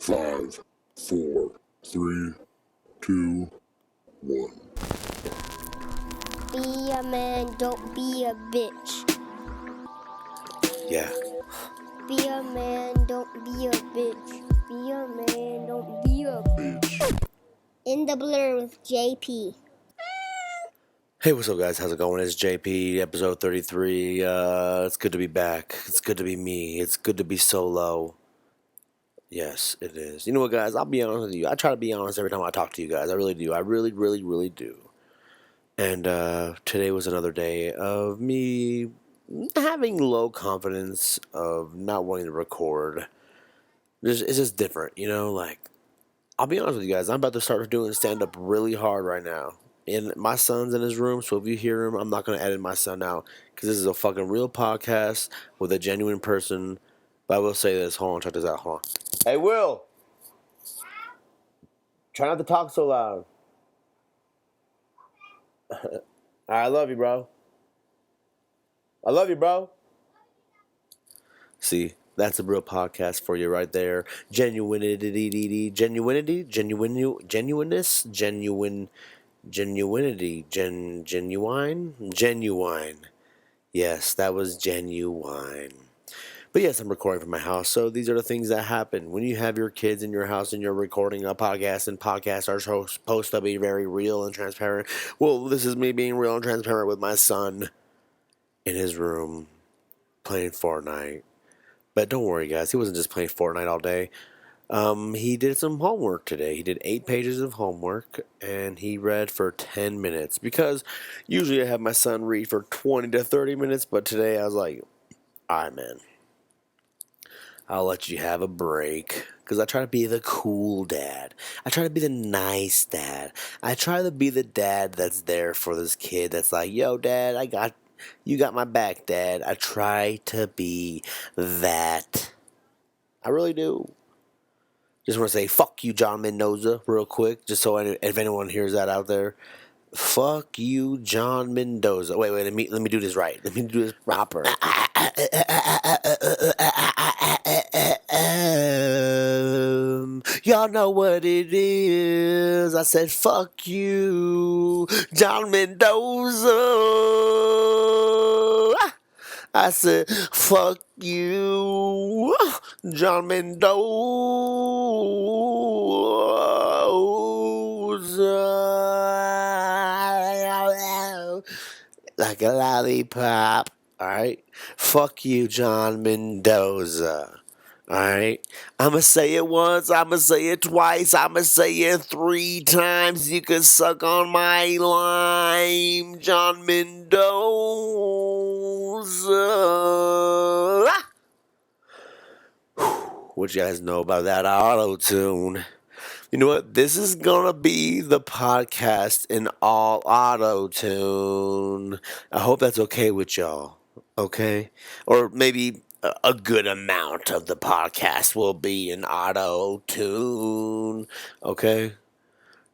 5, 4, 3, 2, 1. Be a man, don't be a bitch. Yeah. Be a man, don't be a bitch. Be a man, don't be a bitch. In the Blur with JP. Hey, what's up, guys? How's it going? It's JP, episode 33. It's good to be back. It's good to be me. It's good to be solo. Yes, it is. You know what, guys? I'll be honest with you. I try to be honest every time I talk to you guys. I really do. I really, really, really do. And today was another day of me having low confidence, of not wanting to record. It's just different, you know? Like, I'll be honest with you guys. I'm about to start doing stand-up really hard right now. And my son's in his room, so if you hear him, I'm not going to edit my son out. Because this is a fucking real podcast with a genuine person. But I will say this. Hold on, check this out. Hold on. Hey, Will. Try not to talk so loud. Alright, I love you, bro. I love you, bro. See, that's a real podcast for you right there. Genuinity, genuineness, genuine. Yes, that was genuine. But yes, I'm recording from my house, so these are the things that happen when you have your kids in your house and you're recording a podcast, and podcasts are supposed to be very real and transparent. Well, this is me being real and transparent with my son in his room playing Fortnite. But don't worry, guys, he wasn't just playing Fortnite all day. He did some homework today. He did 8 pages of homework, and he read for 10 minutes. Because usually I have my son read for 20 to 30 minutes, but today I was like, all right, man, I'll let you have a break. Because I try to be the cool dad. I try to be the nice dad. I try to be the dad that's there for this kid that's like, yo, dad, you got my back, dad. I try to be that. I really do. Just want to say, fuck you, John Mendoza, real quick, just so if anyone hears that out there. Fuck you, John Mendoza. Wait, let me do this right. Let me do this proper. Y'all know what it is. I said, fuck you, John Mendoza. I said, fuck you, John Mendoza. Like a lollipop, alright? Fuck you, John Mendoza. Alright? I'ma say it once, I'ma say it twice, I'ma say it 3 times. You can suck on my lime, John Mendoza. What you guys know about that auto-tune? You know what? This is gonna be the podcast in all auto-tune. I hope that's okay with y'all. Okay? Or maybe a good amount of the podcast will be in auto-tune. Okay?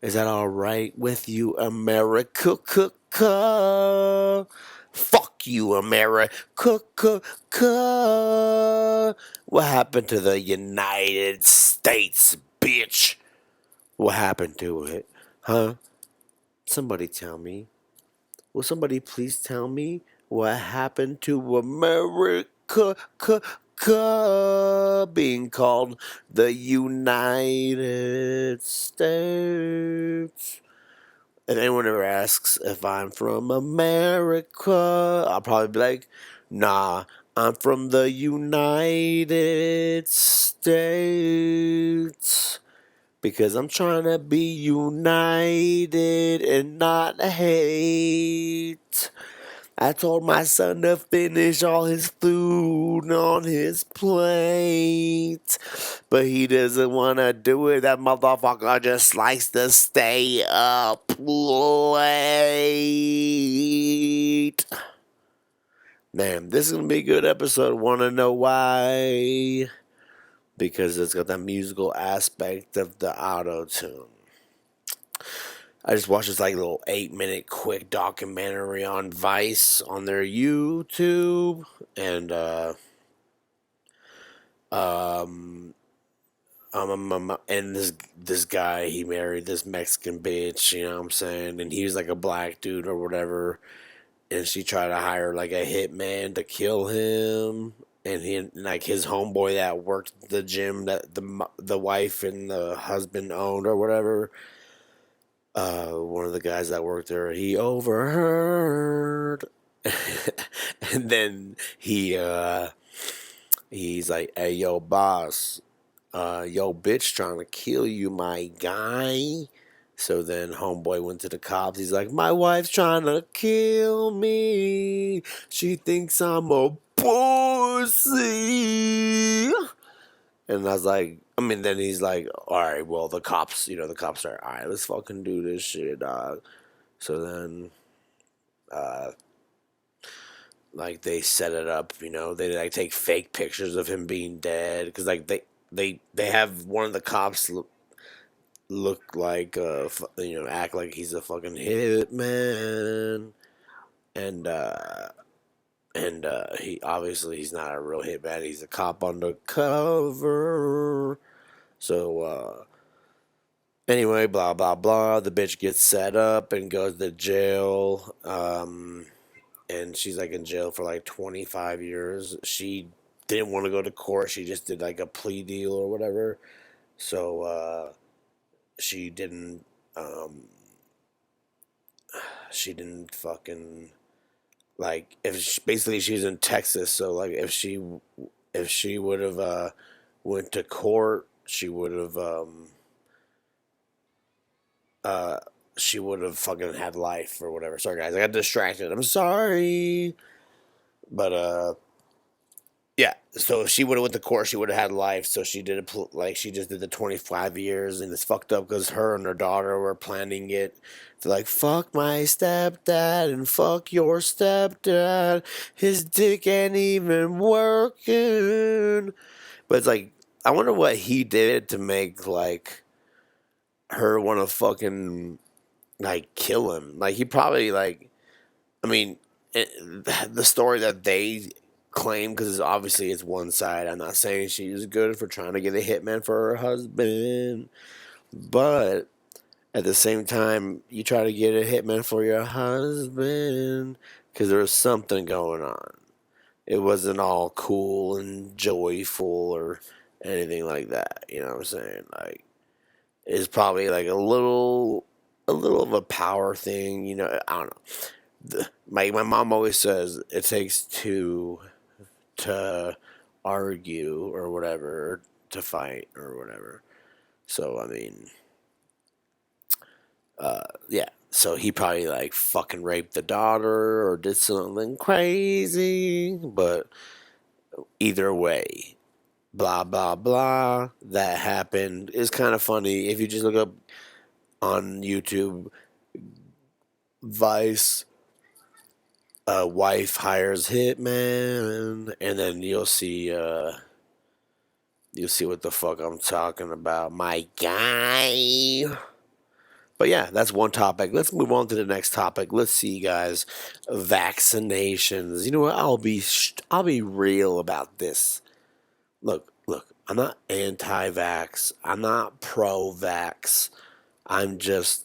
Is that alright with you, America? Fuck you, America. What happened to the United States, bitch? What happened to it? Huh? Somebody tell me. Will somebody please tell me what happened to America being called the United States? If anyone ever asks if I'm from America, I'll probably be like, nah, I'm from the United States. Because I'm trying to be united and not hate. I told my son to finish all his food on his plate. But he doesn't want to do it. That motherfucker just likes to stay up late. Man, this is going to be a good episode. Want to know why? Because it's got that musical aspect of the auto-tune. I just watched this like little 8-minute quick documentary on Vice on their YouTube, and and this guy, he married this Mexican bitch, you know what I'm saying? And he was like a black dude or whatever, and she tried to hire like a hitman to kill him. And he, like, his homeboy that worked at the gym that the wife and the husband owned or whatever. One of the guys that worked there, he overheard, and then he's like, "Hey, yo, boss, yo, bitch, trying to kill you, my guy." So then homeboy went to the cops. He's like, "My wife's trying to kill me. She thinks I'm a pussy." And I was like, then he's like, "All right, well, the cops, the cops are, all right, let's fucking do this shit, dog." So then, like, they set it up, they like take fake pictures of him being dead. Because, like, they have one of the cops look like, act like he's a fucking hitman. And he obviously he's not a real hitman. He's a cop undercover. So anyway, blah blah blah. The bitch gets set up and goes to jail. And she's like in jail for like 25 years. She didn't want to go to court. She just did like a plea deal or whatever. So she didn't. She didn't fucking, like, basically she's in Texas. So like if she would have went to court, she would have fucking had life or whatever. Sorry guys, I got distracted. I'm sorry. But yeah. So if she would have went to court, she would have had life. So she did she just did the 25 years, and it's fucked up because her and her daughter were planning it. They're like, "Fuck my stepdad and fuck your stepdad. His dick ain't even working." But it's like, I wonder what he did to make like her want to fucking like kill him. Like he probably like, I mean, the story that they claim, because obviously it's one side. I'm not saying she was good for trying to get a hitman for her husband, but at the same time, you try to get a hitman for your husband because there was something going on. It wasn't all cool and joyful or anything like that. You know what I'm saying? Like, it's probably like a little of a power thing. I don't know. My mom always says it takes two to argue or whatever, to fight or whatever. So I mean, yeah. So he probably like fucking raped the daughter or did something crazy. But either way, blah blah blah, that happened. It's kind of funny if you just look up on YouTube, Vice, wife hires hitman, and then you'll see what the fuck I'm talking about, my guy. But yeah, that's one topic. Let's move on to the next topic. Let's see, guys. Vaccinations. You know what? I'll be real about this. Look. I'm not anti-vax. I'm not pro-vax. I'm just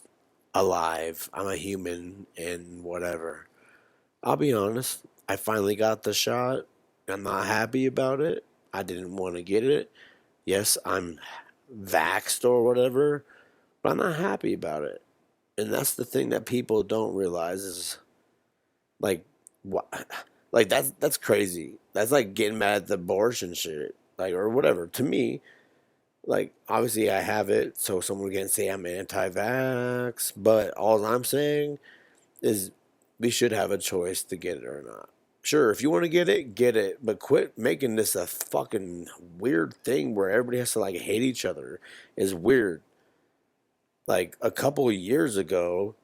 alive. I'm a human and whatever. I'll be honest. I finally got the shot. I'm not happy about it. I didn't want to get it. Yes, I'm vaxxed or whatever, but I'm not happy about it. And that's the thing that people don't realize is, like, what, like that's crazy. That's like getting mad at the abortion shit, like, or whatever. To me, like, obviously I have it, so someone can say I'm anti-vax, but all I'm saying is we should have a choice to get it or not. Sure, if you want to get it, but quit making this a fucking weird thing where everybody has to like hate each other. Is weird. Like a couple of years ago,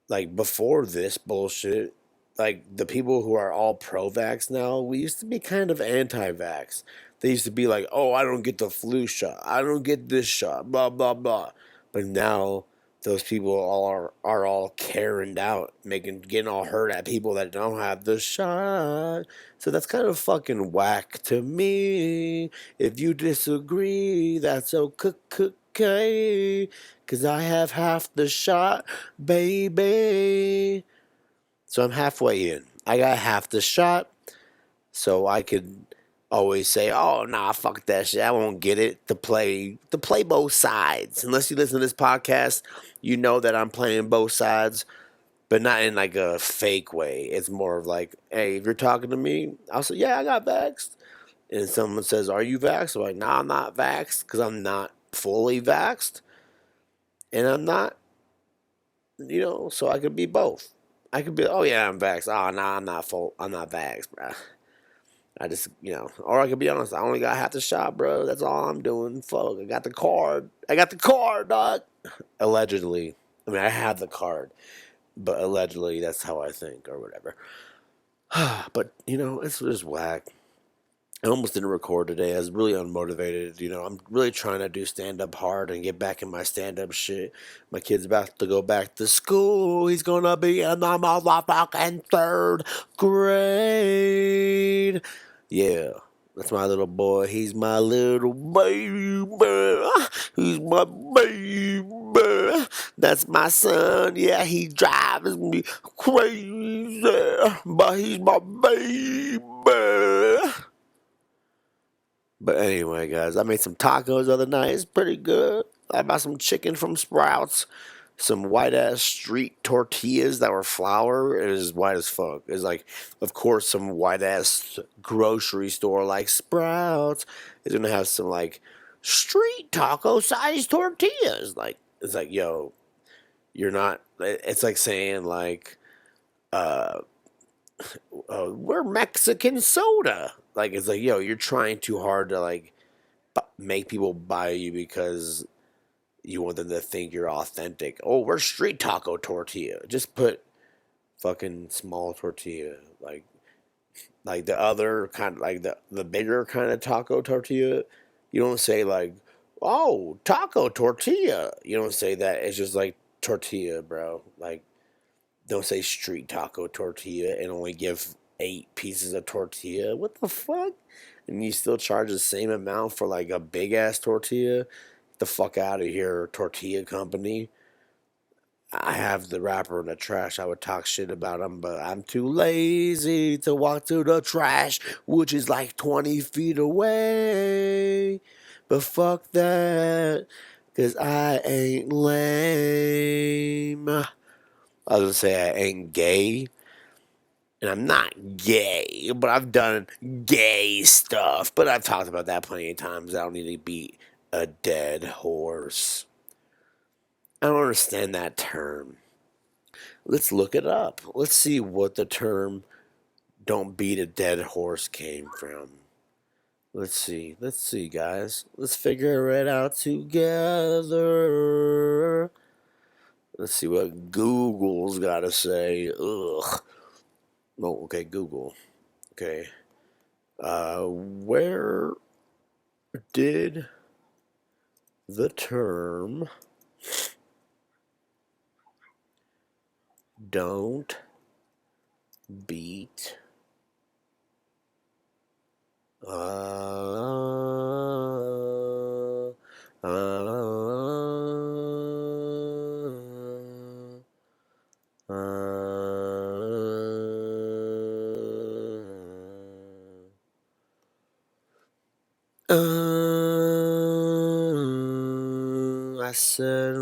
like before this bullshit, like the people who are all pro-vax now, we used to be kind of anti-vax. They used to be like, "Oh, I don't get the flu shot. I don't get this shot, blah blah blah." But now those people are all carried out, getting all hurt at people that don't have the shot. So that's kind of fucking whack to me. If you disagree, that's okay. 'Cause I have half the shot, baby. So I'm halfway in. I got half the shot, so I could always say, "Oh, nah, fuck that shit. I won't get it." To play both sides. Unless you listen to this podcast, you know that I'm playing both sides, but not in like a fake way. It's more of like, "Hey, if you're talking to me, I'll say, yeah, I got vaxxed." And someone says, "Are you vaxxed?" I'm like, "Nah, I'm not vaxxed because I'm not fully vaxxed, and I'm not, so I could be both. I could be, oh yeah, I'm vaxxed. Oh, nah, I'm not full. I'm not vaxxed, bruh. I just, or I could be honest, I only got half the shot, bro. That's all I'm doing. Fuck, I got the card. I got the card, dog." Allegedly. I mean, I have the card, but allegedly that's how I think or whatever. But, it's just whack. I almost didn't record today. I was really unmotivated. I'm really trying to do stand up hard and get back in my stand up shit. My kid's about to go back to school. He's going to be in the motherfucking third grade. Yeah, that's my little boy. He's my little baby. He's my baby. That's my son. Yeah, he drives me crazy, but he's my baby. But anyway, guys, I made some tacos the other night. It's pretty good. I bought some chicken from Sprouts, some white ass street tortillas that were flour. It is white as fuck. It's like, of course, some white ass grocery store like Sprouts is gonna have some like street taco sized tortillas. Like, it's like, yo, you're not. It's like saying like, we're Mexican soda. Like, it's like, yo, you're trying too hard to like make people buy you because you want them to think you're authentic. Oh, we're street taco tortilla. Just put fucking small tortilla, like the other kind, like the bigger kind of taco tortilla. You don't say like, oh, taco tortilla. You don't say that. It's just like tortilla, bro. Like, don't say street taco tortilla and only give 8 pieces of tortilla. What the fuck? And you still charge the same amount for like a big ass tortilla? Get the fuck out of here, tortilla company. I have the wrapper in the trash. I would talk shit about them, but I'm too lazy to walk to the trash, which is like 20 feet away. But fuck that, cause I ain't lame. I was gonna say I ain't gay, and I'm not gay, but I've done gay stuff. But I've talked about that plenty of times. I don't need to beat a dead horse. I don't understand that term. Let's look it up. Let's see what the term "don't beat a dead horse" came from. Let's see. Let's see, guys. Let's figure it out together. Let's see what Google's got to say. Ugh. Oh, okay, Google. Okay. Where did the term "don't beat uh, uh, I said,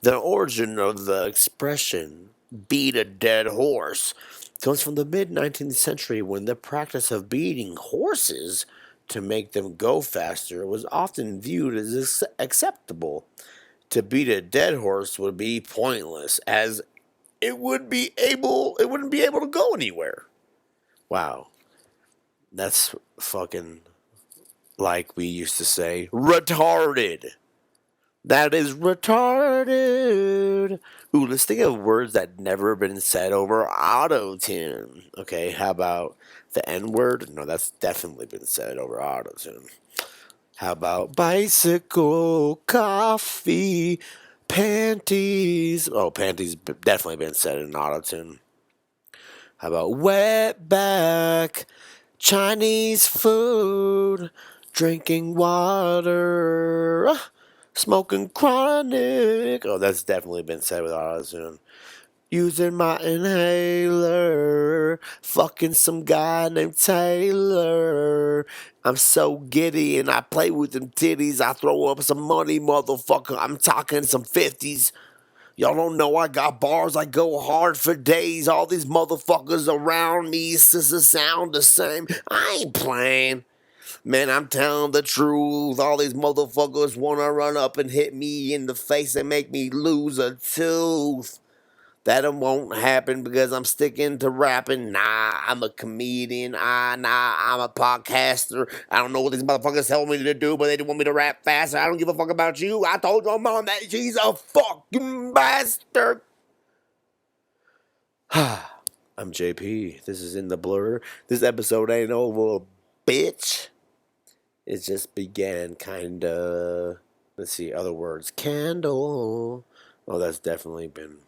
the origin of the expression "beat a dead horse" comes from the mid 19th century when the practice of beating horses to make them go faster was often viewed as acceptable. To beat a dead horse would be pointless, as it wouldn't be able to go anywhere. Wow. That's fucking, like we used to say, retarded. That is retarded. Ooh, let's think of words that never been said over auto-tune. Okay, how about the N-word? No, that's definitely been said over auto-tune. How about bicycle, coffee, panties? Oh, panties definitely been said in auto-tune. How about wetback, Chinese food, drinking water, smoking chronic? Oh, that's definitely been said with auto-tune. Using my inhaler, fucking some guy named Taylor. I'm so giddy and I play with them titties. I throw up some money, motherfucker. I'm talking some 50s. Y'all don't know I got bars. I go hard for days. All these motherfuckers around me sound the same. I ain't playing. Man, I'm telling the truth. All these motherfuckers want to run up and hit me in the face and make me lose a tooth. That won't happen because I'm sticking to rapping. Nah, I'm a comedian. Nah, I'm a podcaster. I don't know what these motherfuckers tell me to do, but they want me to rap faster. I don't give a fuck about you. I told your mom that she's a fucking bastard. I'm JP. This is in the blur. This episode ain't over, bitch. It just began, kinda. Let's see, other words. Candle. Oh, that's definitely been.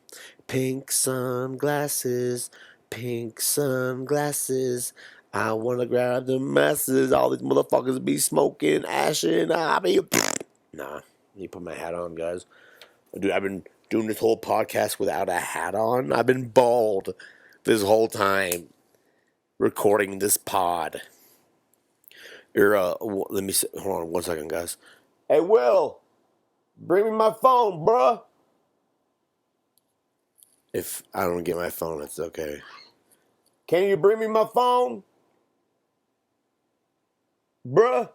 Pink sunglasses, pink sunglasses. I wanna grab the masses. All these motherfuckers be smoking, ashing. I be. Nah, let me put my hat on, guys. Dude, I've been doing this whole podcast without a hat on. I've been bald this whole time recording this pod. Let me hold on 1 second, guys. Hey, Will, bring me my phone, bruh. If I don't get my phone, it's okay. Can you bring me my phone? Bruh.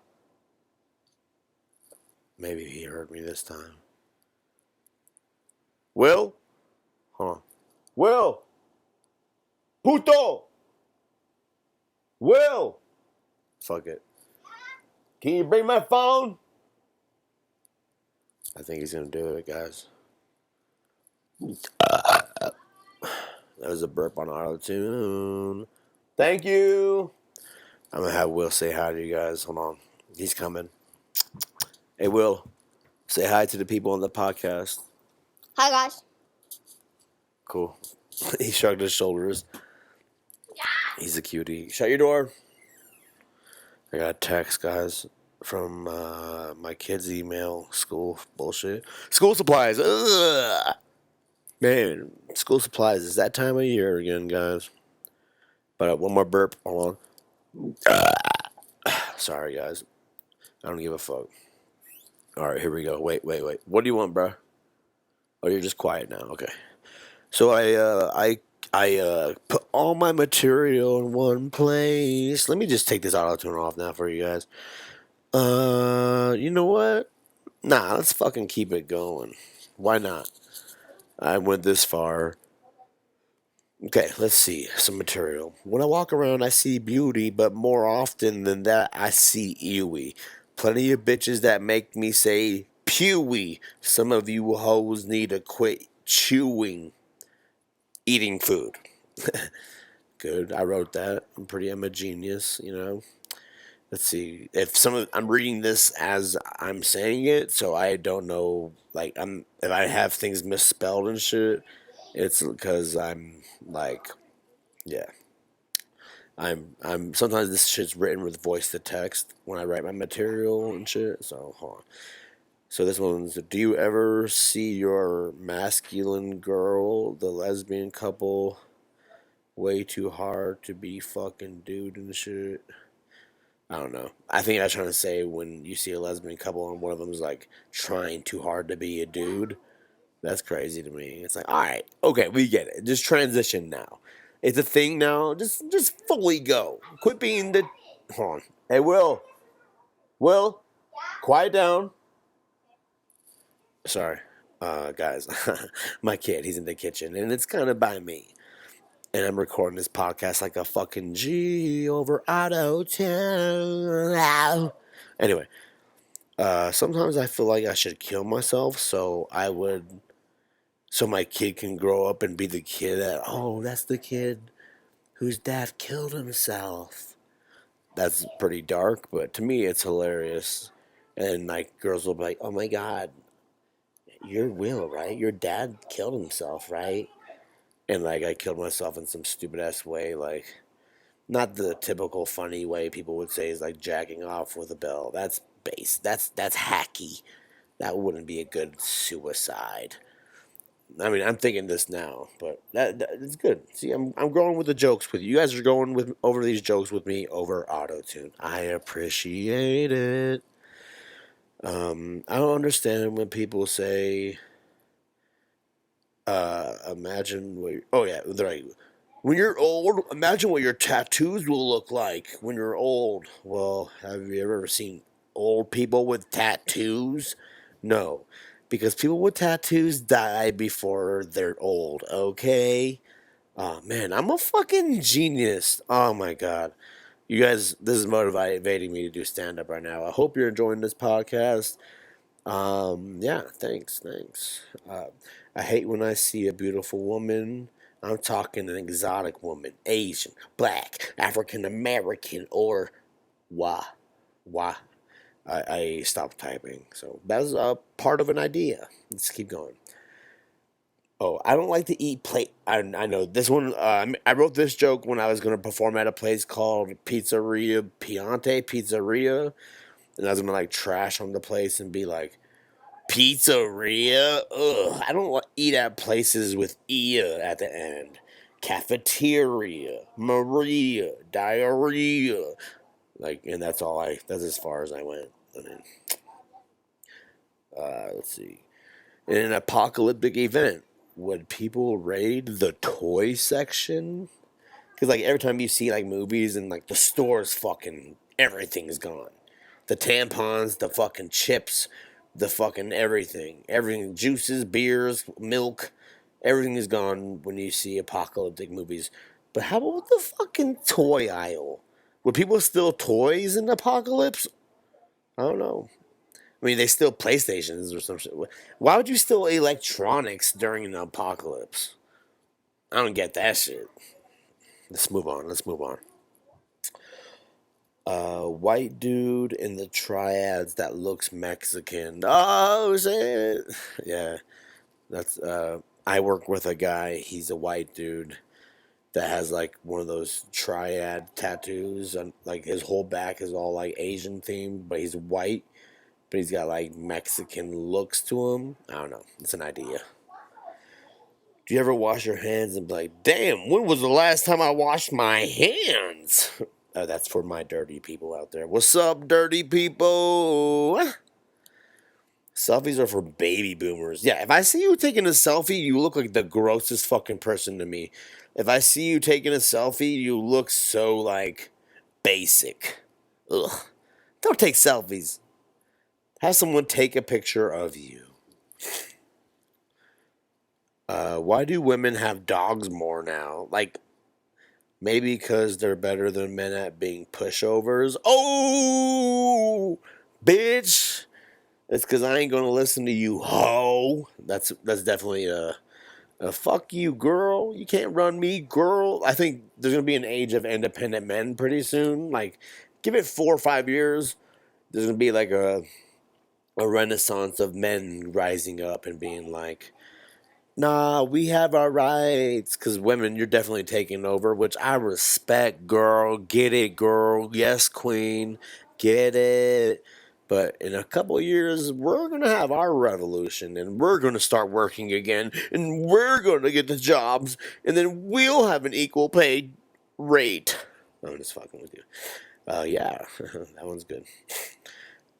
Maybe he heard me this time. Will? Huh. Will! Puto! Will! Fuck it. Can you bring my phone? I think he's gonna do it, guys. That was a burp on auto-tune. Thank you. I'm gonna have Will say hi to you guys. Hold on. He's coming. Hey, Will. Say hi to the people on the podcast. Hi, guys. Cool. He shrugged his shoulders. He's a cutie. Shut your door. I got a text, guys, from my kid's email. School bullshit. School supplies. Ugh. Man, school supplies. It's that time of year again, guys. But one more burp. Hold on. Sorry, guys. I don't give a fuck. All right, here we go. Wait. What do you want, bro? Oh, you're just quiet now. Okay. So I put all my material in one place. Let me just take this auto tune off now for you guys. You know what? Nah, let's fucking keep it going. Why not? I went this far. Okay, let's see some material. When I walk around, I see beauty, but more often than that, I see ewy. Plenty of bitches that make me say pewy. Some of you hoes need to quit chewing, eating food. Good, I wrote that. I'm a genius, you know. Let's see if I'm reading this as I'm saying it, so I don't know. Like if I have things misspelled and shit, it's because I'm like, yeah. I'm sometimes this shit's written with voice to text when I write my material and shit. So hold on. So this one's: do you ever see your masculine girl, the lesbian couple, way too hard to be fucking dude and shit? I don't know. I think I was trying to say when you see a lesbian couple and one of them is like trying too hard to be a dude. That's crazy to me. It's like, all right, okay, we get it. Just transition now. It's a thing now. Just fully go. Quit being the. Hold on. Hey, Will, quiet down. Sorry, guys. My kid, he's in the kitchen, and it's kind of by me. And I'm recording this podcast like a fucking G over auto tune. Anyway, Sometimes I feel like I should kill myself so my kid can grow up and be the kid that, oh, that's the kid whose dad killed himself. That's pretty dark, but to me it's hilarious. And like girls will be like, oh my god, you're Will, right? Your dad killed himself, right? And like I killed myself in some stupid ass way, like not the typical funny way people would say is like jacking off with a bell. That's base. That's hacky. That wouldn't be a good suicide. I mean, I'm thinking this now, but it's good. See, I'm growing with the jokes with you. You guys are going with over these jokes with me over auto tune. I appreciate it. I don't understand when people say, imagine what. Oh yeah, they're like, when you're old, imagine what your tattoos will look like when you're old. Well, have you ever seen old people with tattoos? No, because people with tattoos die before they're old, okay? Oh man, I'm a fucking genius. Oh my god. You guys, this is motivating me to do stand up right now. I hope you're enjoying this podcast. Yeah, thanks. I hate when I see a beautiful woman. I'm talking an exotic woman, Asian, black, African American, or why? Why? I stopped typing. So that's a part of an idea. Let's keep going. Oh, I don't like to eat plate. I know this one. I wrote this joke when I was going to perform at a place called Pizzeria Piante Pizzeria, and I was going to like trash on the place and be like, pizzeria? Ugh, I don't eat at places with "ia" at the end. Cafeteria, Maria, diarrhea. Like, and that's all that's as far as I went. I mean, let's see. In an apocalyptic event, would people raid the toy section? Because, like, every time you see, like, movies and, like, the store's fucking, everything's gone. The tampons, the fucking chips, the fucking everything. Everything, juices, beers, milk, everything is gone when you see apocalyptic movies. But how about the fucking toy aisle? Would people steal toys in the apocalypse? I don't know. I mean, they steal PlayStations or some shit. Why would you steal electronics during an apocalypse? I don't get that shit. Let's move on. White dude in the triads that looks Mexican. Oh shit! Yeah, that's. I work with a guy. He's a white dude that has like one of those triad tattoos, and like his whole back is all like Asian themed, but he's white, but he's got like Mexican looks to him. I don't know. It's an idea. Do you ever wash your hands and be like, damn, when was the last time I washed my hands? That's for my dirty people out there. What's up, dirty people? Selfies are for baby boomers. Yeah, if I see you taking a selfie, you look like the grossest fucking person to me. If I see you taking a selfie, you look so, like, basic. Ugh. Don't take selfies. Have someone take a picture of you. Why do women have dogs more now? Like, maybe because they're better than men at being pushovers. Oh, bitch! It's because I ain't gonna listen to you, ho. That's definitely a fuck you, girl. You can't run me, girl. I think there's gonna be an age of independent men pretty soon. Like, give it 4 or 5 years. There's gonna be like a renaissance of men rising up and being like, nah, we have our rights. Because women, you're definitely taking over, which I respect, girl. Get it, girl. Yes, queen. Get it. But in a couple of years, we're going to have our revolution, and we're going to start working again, and we're going to get the jobs, and then we'll have an equal pay rate. I'm just fucking with you. Yeah, that one's good.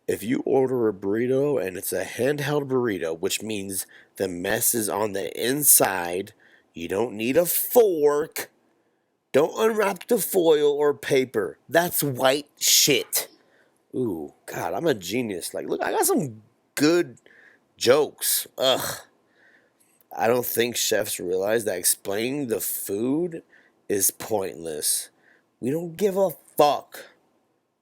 If you order a burrito and it's a handheld burrito, which means the mess is on the inside, you don't need a fork. Don't unwrap the foil or paper. That's white shit. Ooh, God, I'm a genius. Like, look, I got some good jokes. Ugh. I don't think chefs realize that explaining the food is pointless. We don't give a fuck.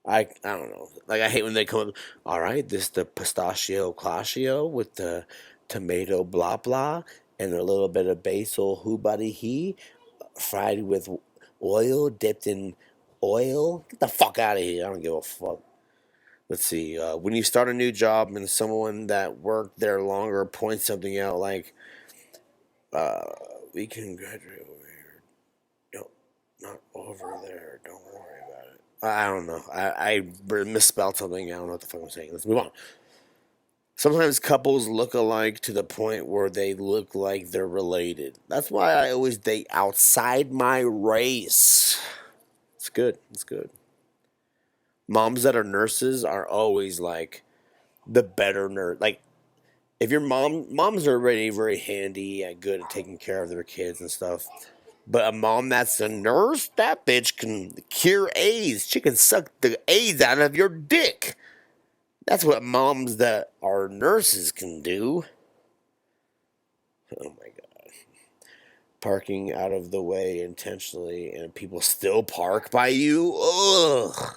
I don't know. Like, I hate when they come up. All right, this the pistachio clashio with the tomato blah blah and a little bit of basil hubari he fried with oil dipped in oil. Get the fuck out of here! I don't give a fuck. Let's see. When you start a new job and someone that worked there longer points something out like, "We can graduate over here. No, not over there. Don't worry about it." I don't know. I misspelled something. I don't know what the fuck I'm saying. Let's move on. Sometimes couples look alike to the point where they look like they're related. That's why I always date outside my race. It's good. It's good. Moms that are nurses are always like the better nurse. Like, if your moms are already very handy and good at taking care of their kids and stuff. But a mom that's a nurse, that bitch can cure AIDS. She can suck the AIDS out of your dick. That's what moms that are nurses can do. Oh my god. Parking out of the way intentionally and people still park by you? Ugh.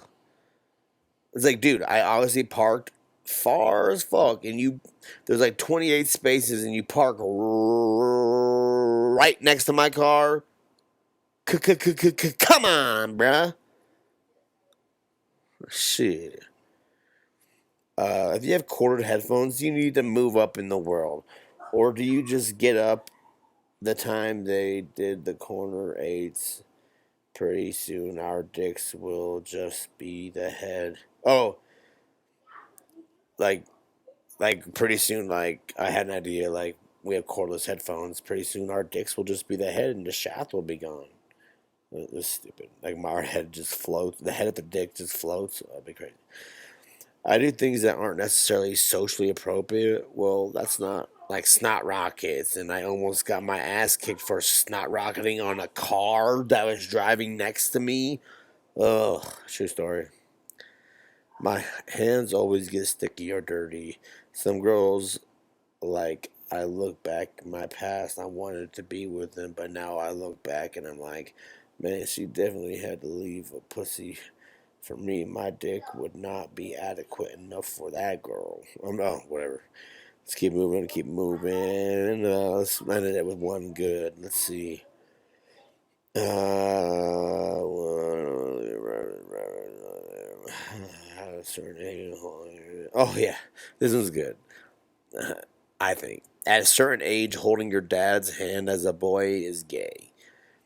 It's like, dude, I obviously parked far as fuck and there's like 28 spaces and you park right next to my car. Come on, bruh. Shit. If you have corded headphones, you need to move up in the world. Or do you just get up the time they did the corner eights? Pretty soon our dicks will just be the head. Oh, like, pretty soon, like, I had an idea, like, we have cordless headphones. Pretty soon our dicks will just be the head and the shaft will be gone. It was stupid. Like, my head just floats. The head of the dick just floats. That'd be crazy. I do things that aren't necessarily socially appropriate. Well, that's not like snot rockets, and I almost got my ass kicked for snot rocketing on a car that was driving next to me. Ugh, true story. My hands always get sticky or dirty. Some girls, like, I look back in my past, I wanted to be with them, but now I look back and I'm like, man, she definitely had to leave a pussy. For me, my dick would not be adequate enough for that girl. Oh, whatever. Let's keep moving, keep moving. Let's end it with one good. Let's see. Oh, yeah. This one's good. I think. At a certain age, holding your dad's hand as a boy is gay.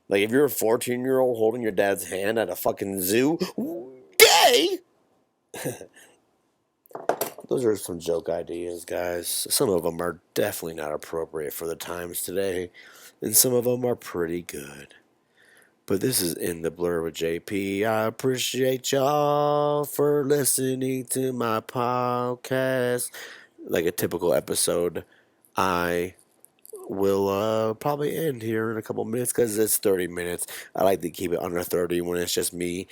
Like, if you're a 14-year-old holding your dad's hand at a fucking zoo, gay! Those are some joke ideas, guys. Some of them are definitely not appropriate for the times today, and some of them are pretty good. But this is In the Blur with JP. I appreciate y'all for listening to my podcast. Like a typical episode, I will probably end here in a couple minutes because it's 30 minutes. I like to keep it under 30 when it's just me.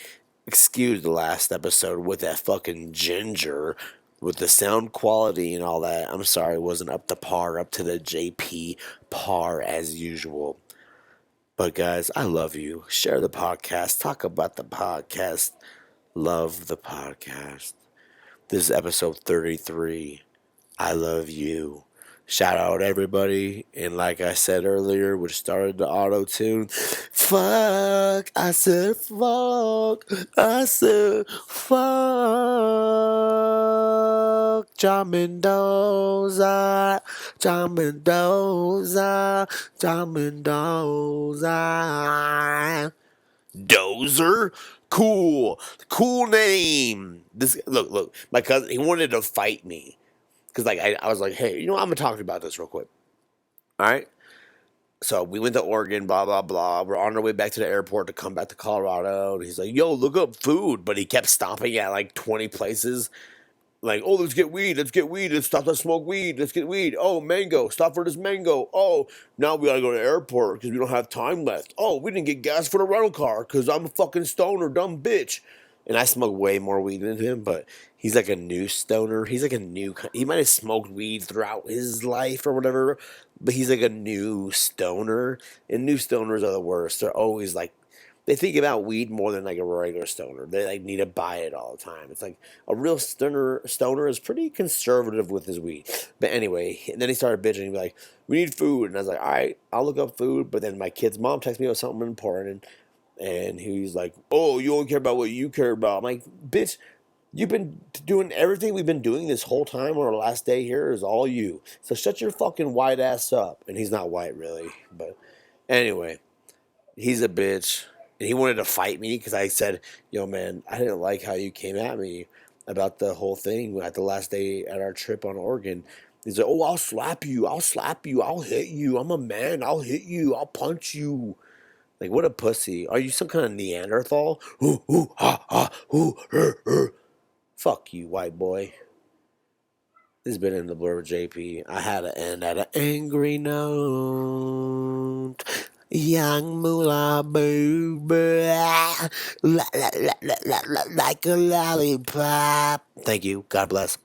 Excuse the last episode with that fucking ginger, with the sound quality and all that. I'm sorry it wasn't up to par, up to the JP par as usual. But guys, I love you. Share the podcast. Talk about the podcast. Love the podcast. This is episode 33. I love you. Shout out everybody. And like I said earlier, which started the auto tune. Fuck. I said fuck. I said fuck. John Mendoza. John Mendoza. John Mendoza. Dozer? Cool. Cool name. This look, my cousin, he wanted to fight me. Because, like, I was like, hey, I'm going to talk about this real quick. All right? So we went to Oregon, blah, blah, blah. We're on our way back to the airport to come back to Colorado. And he's like, yo, look up food. But he kept stopping at, like, 20 places. Like, oh, let's get weed. Let's stop to smoke weed. Let's get weed. Oh, mango. Stop for this mango. Oh, now we got to go to the airport because we don't have time left. Oh, we didn't get gas for the rental car because I'm a fucking stoner, dumb bitch. And I smoke way more weed than him, but he's like a new stoner. He's like he might have smoked weed throughout his life or whatever, but he's like a new stoner. And new stoners are the worst. They're always like, they think about weed more than like a regular stoner. They like need to buy it all the time. It's like a real stoner is pretty conservative with his weed. But anyway, and then he started bitching. He'd be like, "We need food," and I was like, "All right, I'll look up food." But then my kid's mom texted me about something important, and he's like, "Oh, you only care about what you care about." I'm like, "Bitch, you've been doing everything we've been doing this whole time on our last day here is all you. So shut your fucking white ass up." And he's not white really, but anyway, he's a bitch. And he wanted to fight me because I said, "Yo, man, I didn't like how you came at me about the whole thing at the last day at our trip on Oregon." He's like, "Oh, I'll slap you. I'll slap you. I'll hit you. I'm a man. I'll hit you. I'll punch you." Like, what a pussy. Are you some kind of Neanderthal? Ooh, ooh, ha, ha, ooh, fuck you, white boy. This has been in the Blur with JP. I had to end at an angry note. Young moolah boo, like a lollipop. Thank you. God bless.